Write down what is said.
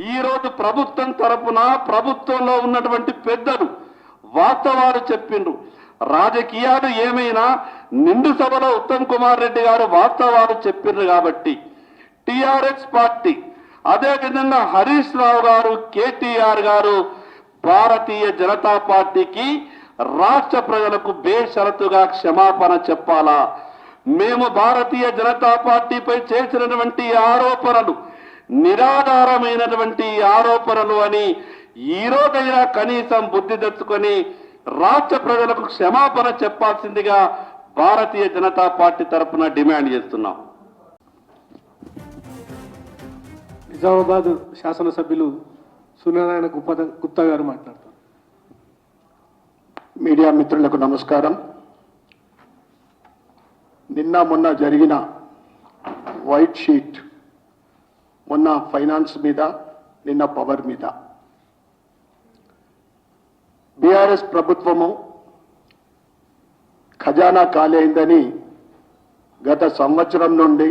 ఈరోజు ప్రభుత్వం తరపున ప్రభుత్వంలో ఉన్నటువంటి పెద్దలు వాస్తవాలు చెప్పిండ్రు. రాజకీయాలు ఏమైనా నిండు సభలో ఉత్తమ్ కుమార్ రెడ్డి గారు వాస్తవాలు చెప్పిండ్రు కాబట్టి టిఆర్ఎస్ పార్టీ, అదేవిధంగా హరీష్ రావు గారు, కేటీఆర్ గారు భారతీయ జనతా పార్టీకి రాష్ట్ర ప్రజలకు బేషరతుగా క్షమాపణ చెప్పాలా? మేము భారతీయ జనతా పార్టీపై చేసినటువంటి ఆరోపణలు నిరాధారమైనటువంటి ఆరోపణలు అని ఈరోజైనా కనీసం బుద్ధి తెచ్చుకొని రాష్ట్ర ప్రజలకు క్షమాపణ చెప్పాల్సిందిగా భారతీయ జనతా పార్టీ తరఫున డిమాండ్ చేస్తున్నాం. నిజామాబాద్ శాసనసభ్యులు సూర్యనారాయణ గుప్తా గారు మాట్లాడతారు. మీడియా మిత్రులకు నమస్కారం. నిన్న మొన్న జరిగిన వైట్ షీట్, మొన్న ఫైనాన్స్ మీద, నిన్న పవర్ మీద, బీఆర్ఎస్ ప్రభుత్వము ఖజానా ఖాళీ అయిందని గత సంవత్సరం నుండి